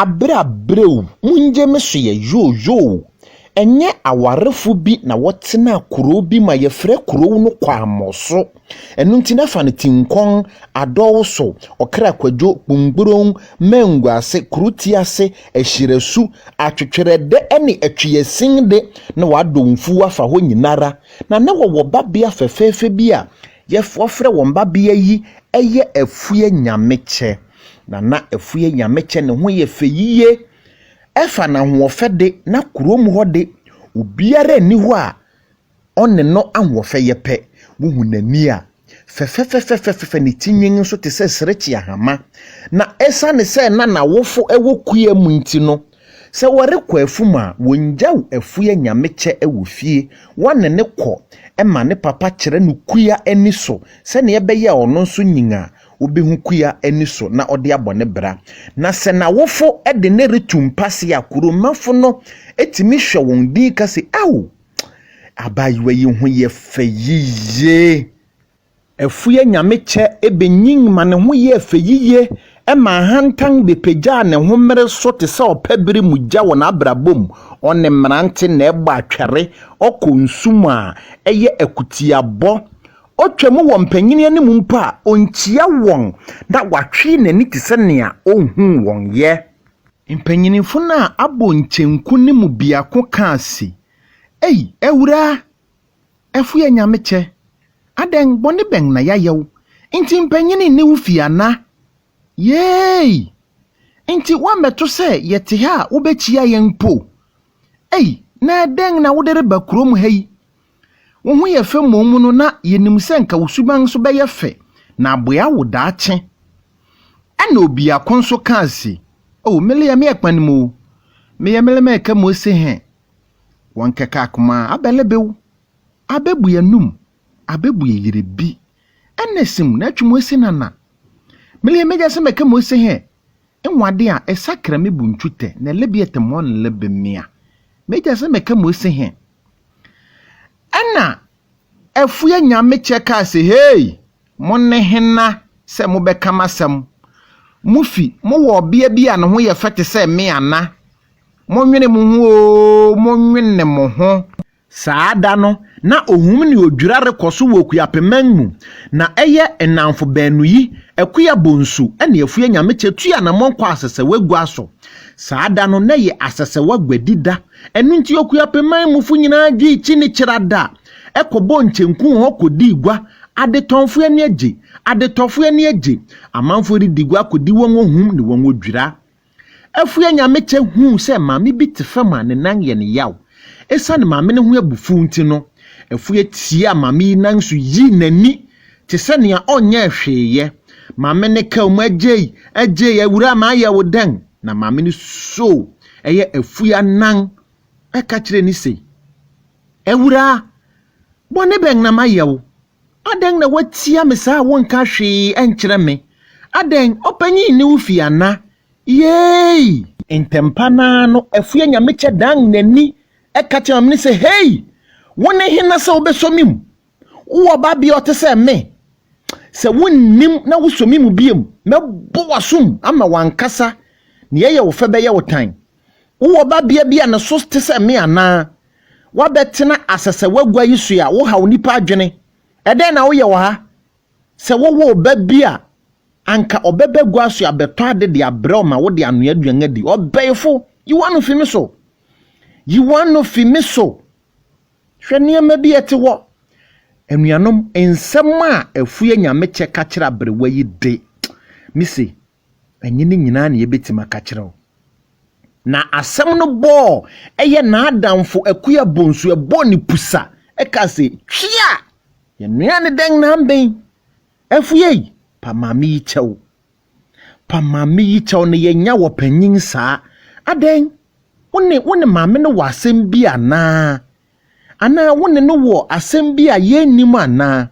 abra breu munje meso ye yo enye awarefo bi na wotena kuro bi ma yefre kuro no kwa amoso enu ntina fa ne tinkon adowso okra kwadwo kpumbron mengwase kruti ase ehyiresu atwetwerede ene atweyesin de na wadomfu afa ho nyinara na ne wo babia fefefe bi a yefofre wo babia yi eye afue nyameche na afue nyameche ne ho ye feyiye efa na hoofede na kurom hode obiara ni ho a onne no ahofe yepe wuhu nani a fefe ni tinwen so te se srechi ahama na esa ne se na wofo ewokuya mu nti no se wore kwa afuma wonjaw afue nyameche ewofie wonne ne kɔ ema ne papa kyere no kuya ani so se ne yebeye ono nso nyinga obehu kuya eniso na ode abone bra na se na wofo ede ne retumpase akuromafo no etimi hwe won din kase awo abayiwa yi ho ye feyiye efuye nyameche ebenyin ma ne ho ye feyiye ema hantan bepeja ne ho mere so te se opabiri mugya wona abrabom one mrante na egba atwere okonsumu a eye ekutiabo otwemu wo mpanyini anim mpa onchia won da watwe nani te se nea ohun won ye mpanyinifo na abo nchenku ne mu biako kaasi ewura efu ya nyameche aden boni ben na yayew nti mpanyini ne wufia na yey nti wa meto se yete ha ubechia yenpo na den na wodere bakrom hei wo ye fe momu no na yenim se nka wosuban so be ye fe na aboya wo daache ana obi akonso kaasi mele ya me ekpanimu me ya mele me ka mo se he won keka akoma abelebew abebu yanum abebu yirebi enesim na twumo se nana mele me ja se me ka mo se he enwade a esakra me buntute na lebi etemon lebe mia me ja se me ka mo se he ana efuye nyame cheka se hey monne hena se mo beka masam mufi mo wo bia bia ne ho ye fete se me ana monwene mu ho monwene mo ho saada no na ohum ne odwura rekoso wo kuapeman mu na eye enamfo banu yi akuya bonsu ene efuye nyame chetua na monko asese wagua so saada no na ye asese wagwadida enu nti okuapeman mu fu nyina gi chi ne kirada ekobo nchenku ho kodi igwa adetonfo ani age adetofo ani age amanfo ri digwa kodi won ohum ne won odwira afue nyameche hu se maame bi tefama ne nan ye ne yaw esa ne maame ne hu abufu nti no afue tie maame nan so yi nani te se ne onye hweye maame ne ka mu age awura ma ya wodan na maame ne so eye afue nan eka kire ni se awura bone ben na mayew aden na watia me sa wonka hwe enkyere me aden opanyi ne wufia na yey entempana no afue nyameche dan nani ekate amne se hey wone hina se obesomim wo ba bia otese me se wonnim na wosomim biem mebo wasum ama wankasa ne ye wo fe be ye wotan wo ba bia na so tese me ana wabetena asese wagwa yisu ya wo ha onipa adwene eden na wo ye wo ha se wo ba bia anka obebegwa so abeto ade de abrɛ ma wo de anoa aduan adi obeyfo you want no fi me so hwene ma bi ete wo anuanom ensem a afue nyameche ka kira brewa yi de misi anyine nyina na yebetima ka kira wo na asem no bo eye na adamfo akuya bonsu ebo ni pusa eka se twia ye nua ne den na mben afue pa mami yi chew ne yenya wo panyin saa aden wone mame no wasem bi ana wone no wo asem bi a ye nim ana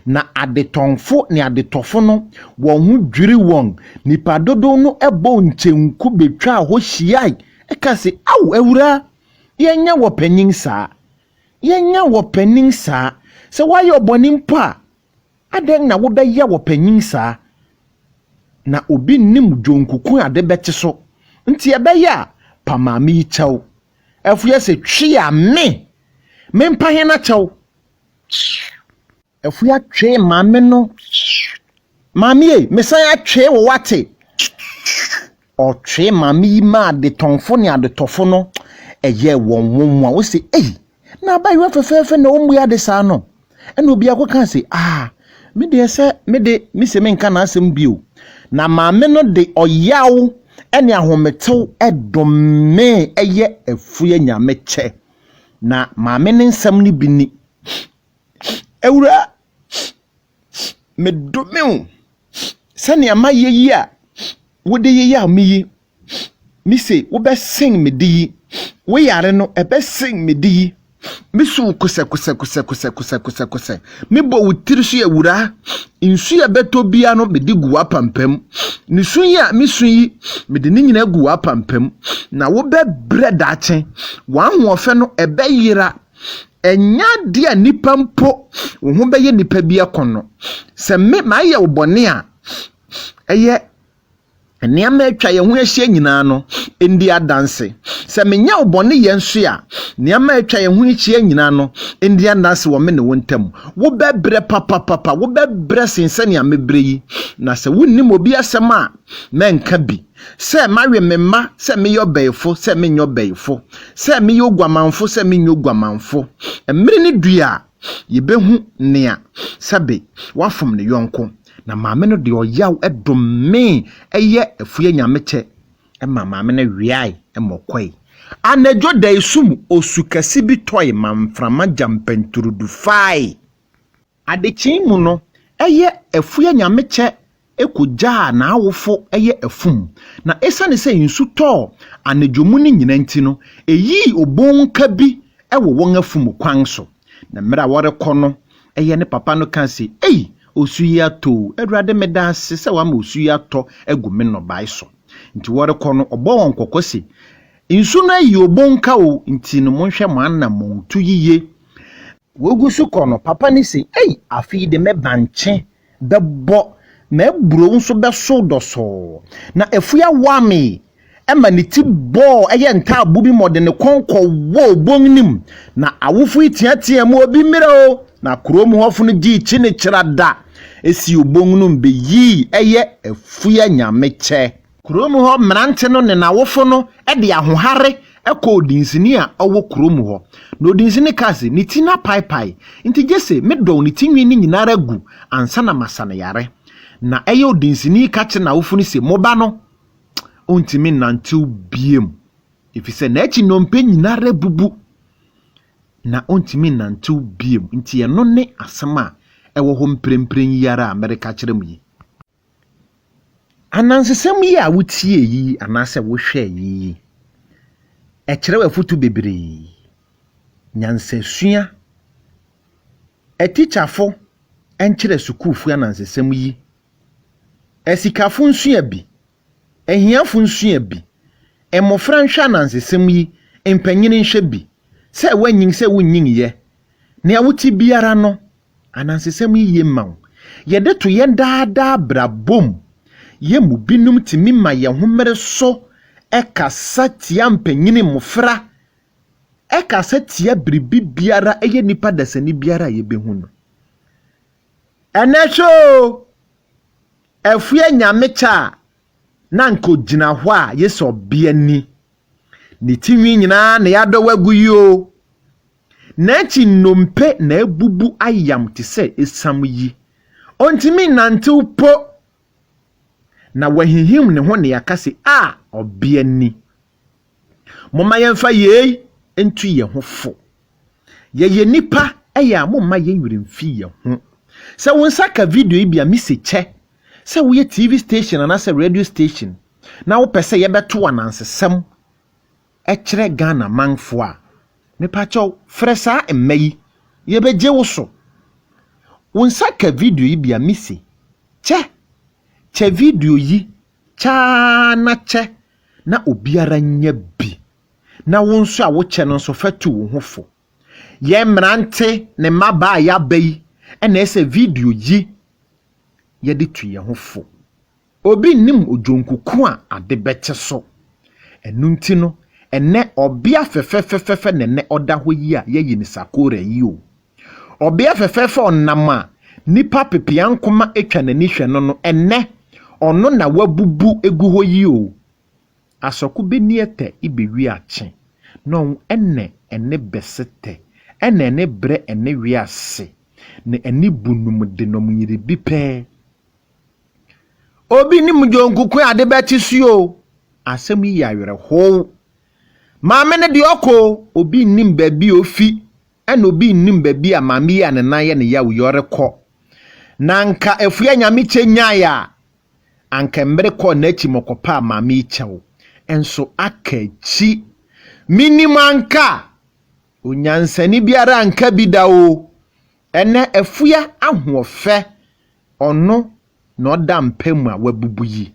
na adetonfo ne adetofo no wo hu dwiri won nipa dodo no ebo nchenku betwa ho hyiai eka se aw awura yenya wo panyin saa se waye obonim pa aden na wo beye wo panyin saa na obi nim dwonkuku ade beti so nti ebeya pa maame yi kyɛw afuya se twe a me mpa he na kyɛw afuya twe maame no maame mesan atwe wo wate o twe maame yi ma de tonfo ne ade tofo no eye wonwonwa wo se na ba yi fefefe na omu ya de sa no ena obi akoka se me de se me se me nka na asem bio na maame no de oyaw ene ahometew edome eye afuya nyame kye na maame ne nsam ni bini ewura me domeu sani amaye yi a wode ye ya mi se wo be sing me di wo yare no e be sing me di mi su kuse mi bo wutirisu ya wura insu ya beto bia no me di guwa pampam ni su ya mi su yi me di ni nyina guwa pampam na wo be bread achen wa hofe no e be yira enya dia nipa mpo wo ho be ye nipa bia kono se me ma ye obone a eye niam atwa ye ho ahye nyina no ndi adanse se menya obone ye nso a niam atwa ye ho ahye nyina no ndi adanse wo me ne wontam wo bebre papa wo bebre sense am mebre yi na se wonnim obi asem a menka bi se mawe memma se me yo beyfo se me nyo beyfo se me yo guamanfo se me nyo guamanfo emre ne dua ye behu nea sabe wafom ne yonko na maame no de oyaw edome eye afuye nyamekye maame no wiai emokoi anajo da isum osukasi bi toy mamframa jampenturudu fai adechin mu no eye afuye nyamekye ekoja na awofo eye afum na esane se insu to anajomu ni nyina nti no eyi obonka bi ewo won afum kwan so na mera wore kono eye ne papa no kan se osuya to edwade medase se wa ma osuya to egume no bai so nti wore kono obo won kokose insu na yi obonka o nti no monhwe mo anam tu yiye wogusu kono papa ni se afi de me banche bebo na eburo nso beso doso na efuya wame ema ni ti bo eye nta abubi modene konko wo bonnim na awufu itiatia mu obi mire o na krom hofo no gi chi ne kirada esi obonnu mbe yi eye efuya nyamekye krom ho mrante no ne na wofo no de ahohare eko odinsini a owo krom ho na odinsini kase ni tina pai nti gese medo ni tinwi ni nyinara gu ansa na masane yare na eye odinsini kache na wofo no se moba no ontimi nantu biem ifise na echi nompe nyinara bubu na ontimi nantu biem nti ye no ne asema ewo ho mprempren yara America kyerem yi anansesem yi a wutie yi anase wo hwe yi ekyere wafutu bebre nyansesua etichafo enkyere sukuufu anansesem yi esikafo nsua bi ehiafo nsua bi emofra nhwa anansesem yi empanyini nhwe bi se wanyin se wonyin ye ne awuti biara no anansesem yi yemaw yede to ye daada brabom ye mu binum timi ma ye homere so ekasa tia mpanyini mofra ekasa tia bribi biara eye nipa dasani biara ye behu no enecho afuya nyamecha na nko gina ho a yeso biani ni tinwi nyina na yado wagu yo na chi nompe na ebubu ayam te se esam yi ontimi nante upo na wahihim ne ho ne yakase obiani moma yemfa ye entu ye ho fo ye nipa eya moma ye wirimfi ye ho se wonsa ka video yi bia miseche se wo ye TV station na se radio station na wo pese ye beto anansesem ekire Ghana manfo a me pacho fresa emai ye beje wo so wonsa ka video yi bia misi che video yi cha na che na obiara nya bi na wonso a wo che no so fatu wo hofo ye mrante ne maba ya bai ena ese video yi ye de tu ye hofo obi nim ojonkuku a ade beche so enunti no ene obia fefefefefe nene oda ho yi a ye ni Sakora yi o obia fefefe onam a nipa pepiankoma etwa nani hwe no ene ono na wabubu egu ho yi o asoku beniete ibewi ache no ene besete ene bre ene wiase ne ene bunum de no myiri bi pe obi ni mujonkuku ade beti suo asem yi awere ho maame ne de oko obi nim baabi ofi ene obi nim baabi a maame ya ne nan ye ne ya wo yore kọ nanka efua nyame chenya ya anka mbere kọ na achi mokopa maame ichewo enso akachi minimanka onyansani biara anka bidao ene efua ahofe ono na oda mpam a wabubu yi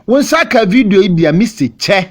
wonsa ka video ibia Mr. Che